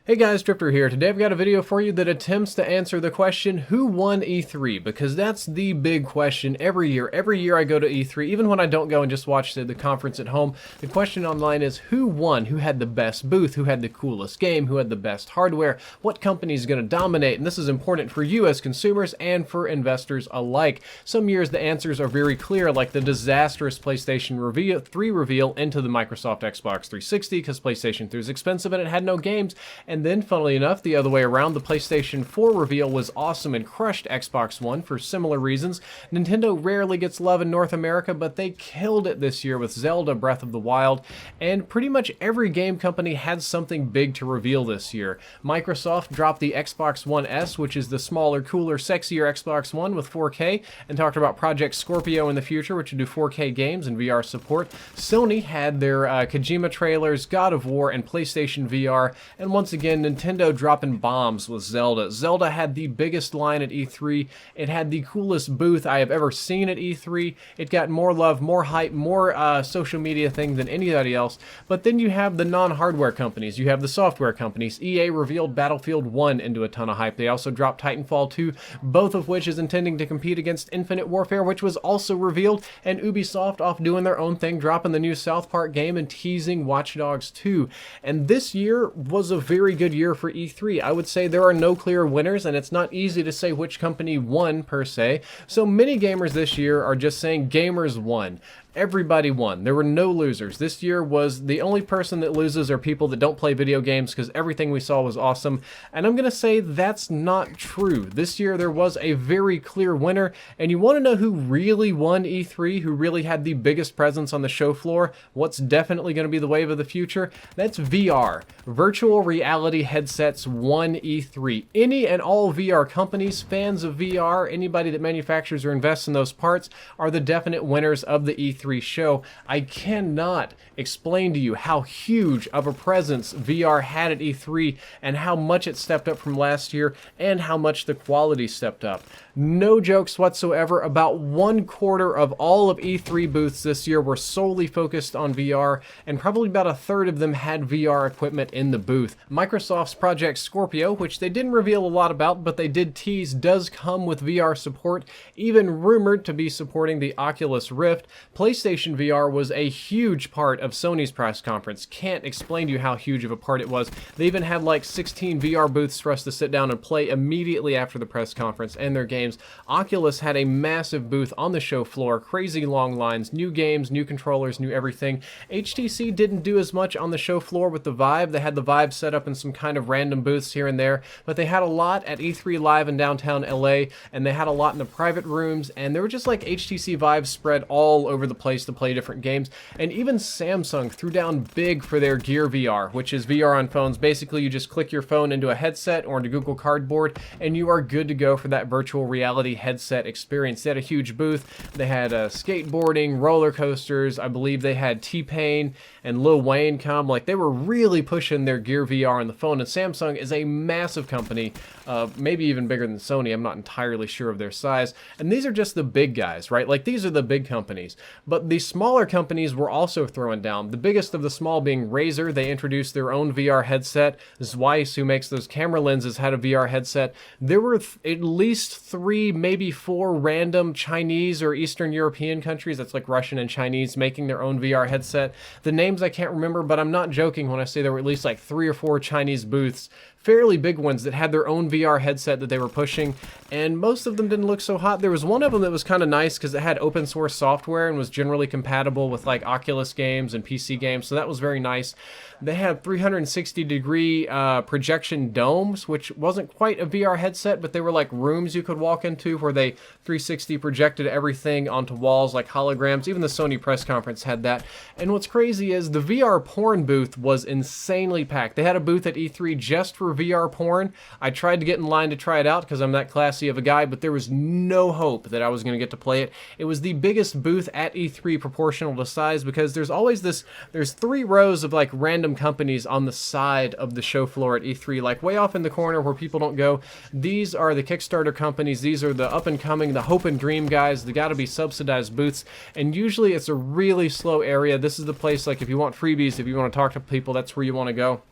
Hey guys, Drifter here. Today I've got a video for you that attempts to answer the question, who won E3? Because that's the big question every year. Every year I go to E3, even when I don't go and just watch the conference at home, the question online is who won? Who had the best booth? Who had the coolest game? Who had the best hardware? What company is going to dominate? And this is important for you as consumers and for investors alike. Some years the answers are very clear, like the disastrous PlayStation 3 reveal into the Microsoft Xbox 360 because PlayStation 3 is expensive and it had no games. And then, funnily enough, the other way around, the PlayStation 4 reveal was awesome and crushed Xbox One for similar reasons. Nintendo rarely gets love in North America, but they killed it this year with Zelda Breath of the Wild, and pretty much every game company had something big to reveal this year. Microsoft dropped the Xbox One S, which is the smaller, cooler, sexier Xbox One with 4K, and talked about Project Scorpio in the future, which would do 4K games and VR support. Sony had their Kojima trailers, God of War, and PlayStation VR, and once again, Nintendo dropping bombs with Zelda. Zelda had the biggest line at E3. It had the coolest booth I have ever seen at E3. It got more love, more hype, more social media thing than anybody else. But then you have the non-hardware companies. You have the software companies. EA revealed Battlefield 1 into a ton of hype. They also dropped Titanfall 2, both of which is intending to compete against Infinite Warfare, which was also revealed. And Ubisoft off doing their own thing, dropping the new South Park game and teasing Watch Dogs 2. And this year was a very good year for E3. I would say there are no clear winners, and it's not easy to say which company won per se. So many gamers this year are just saying gamers won. Everybody won. There were no losers. This year was the only person that loses are people that don't play video games because everything we saw was awesome. And I'm going to say that's not true. This year there was a very clear winner. And you want to know who really won E3, who really had the biggest presence on the show floor? What's definitely going to be the wave of the future? That's VR. Virtual reality headsets won E3. Any and all VR companies, fans of VR, anybody that manufactures or invests in those parts are the definite winners of the E3 show. I cannot explain to you how huge of a presence VR had at E3 and how much it stepped up from last year and how much the quality stepped up. No jokes whatsoever. About 1/4 of all of E3 booths this year were solely focused on VR, and probably about 1/3 of them had VR equipment in the booth. Microsoft's Project Scorpio, which they didn't reveal a lot about, but they did tease, does come with VR support, even rumored to be supporting the Oculus Rift. PlayStation VR was a huge part of Sony's press conference. Can't explain to you how huge of a part it was. They even had like 16 VR booths for us to sit down and play immediately after the press conference and their games. Oculus had a massive booth on the show floor, crazy long lines, new games, new controllers, new everything. HTC didn't do as much on the show floor with the Vive. They had the Vive set up in some kind of random booths here and there, but they had a lot at E3 Live in downtown LA, and they had a lot in the private rooms, and they were just like HTC Vive spread all over the place to play different games. And even Samsung threw down big for their Gear VR, which is VR on phones. Basically, you just click your phone into a headset or into Google Cardboard, and you are good to go for that virtual reality headset experience. They had a huge booth. They had skateboarding, roller coasters. I believe they had T-Pain and Lil Wayne come. Like, they were really pushing their Gear VR on the phone. And Samsung is a massive company, maybe even bigger than Sony. I'm not entirely sure of their size. And these are just the big guys, right? Like, these are the big companies. But the smaller companies were also throwing down. The biggest of the small being Razer. They introduced their own VR headset. Zeiss, who makes those camera lenses, had a VR headset. There were at least 3, maybe 4 random Chinese or Eastern European countries, that's like Russian and Chinese, making their own VR headset. The names I can't remember, but I'm not joking when I say there were at least like 3 or 4 Chinese booths, fairly big ones, that had their own VR headset that they were pushing, and most of them didn't look so hot. There was one of them that was kind of nice because it had open source software and was generally compatible with like Oculus games and PC games, so that was very nice. They had 360-degree projection domes, which wasn't quite a VR headset, but they were like rooms you could walk into where they 360 projected everything onto walls like holograms. Even the Sony press conference had that. And what's crazy is the VR porn booth was insanely packed. They had a booth at E3 just for VR porn. I tried to get in line to try it out because I'm that classy of a guy, but there was no hope that I was going to get to play it. It was the biggest booth at E3 proportional to size because there's 3 rows of like random companies on the side of the show floor at E3, like way off in the corner where people don't go. These are the Kickstarter companies. These are the up and coming, the hope and dream guys. They got to be subsidized booths, and usually it's a really slow area. This is the place, like, if you want freebies, if you want to talk to people, that's where you want to go.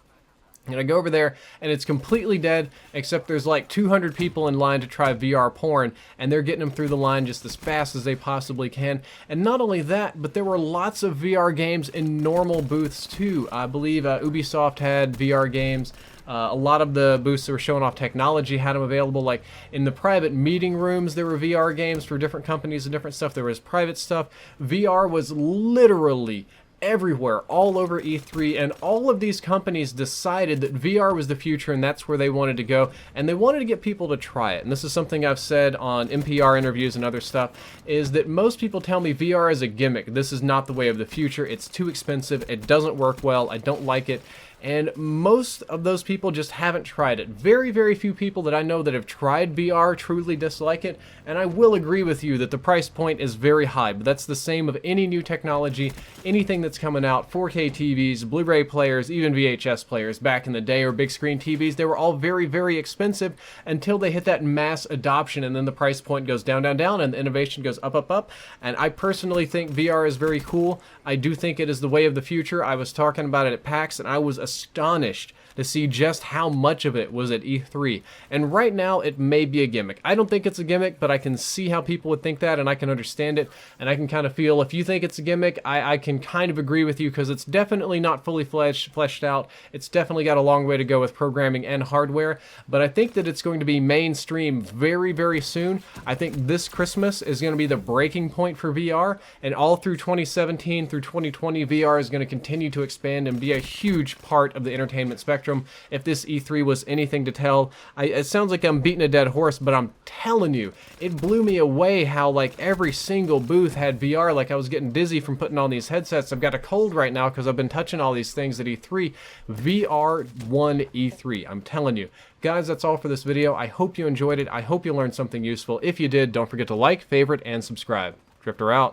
And I go over there, and it's completely dead, except there's like 200 people in line to try VR porn, and they're getting them through the line just as fast as they possibly can. And not only that, but there were lots of VR games in normal booths too. I believe Ubisoft had VR games. A lot of the booths that were showing off technology had them available. Like in the private meeting rooms, there were VR games for different companies and different stuff. There was private stuff. VR was literally everywhere, all over E3, and all of these companies decided that VR was the future and that's where they wanted to go, and they wanted to get people to try it. And this is something I've said on NPR interviews and other stuff, is that most people tell me VR is a gimmick. This is not the way of the future. It's too expensive. It doesn't work well. I don't like it. And most of those people just haven't tried it. Very, very few people that I know that have tried VR truly dislike it, and I will agree with you that the price point is very high, but that's the same of any new technology, anything that's coming out, 4K TVs, Blu-ray players, even VHS players back in the day, or big screen TVs. They were all very, very expensive until they hit that mass adoption, and then the price point goes down, down, down, and the innovation goes up, up, up. And I personally think VR is very cool. I do think it is the way of the future. I was talking about it at PAX, and I was astonished to see just how much of it was at E3. And right now, it may be a gimmick. I don't think it's a gimmick, but I can see how people would think that, and I can understand it, and I can kind of feel if you think it's a gimmick, I can kind of agree with you, because it's definitely not fully fleshed out. It's definitely got a long way to go with programming and hardware, but I think that it's going to be mainstream very, very soon. I think this Christmas is going to be the breaking point for VR, and all through 2017 through 2020, VR is going to continue to expand and be a huge part of the entertainment spectrum. If this E3 was anything to tell, it sounds like I'm beating a dead horse, but I'm telling you, it blew me away how like every single booth had VR. Like I was getting dizzy from putting on these headsets. I've got a cold right now because I've been touching all these things at E3. VR won E3. I'm telling you. Guys, that's all for this video. I hope you enjoyed it. I hope you learned something useful. If you did, don't forget to like, favorite, and subscribe. Drifter out.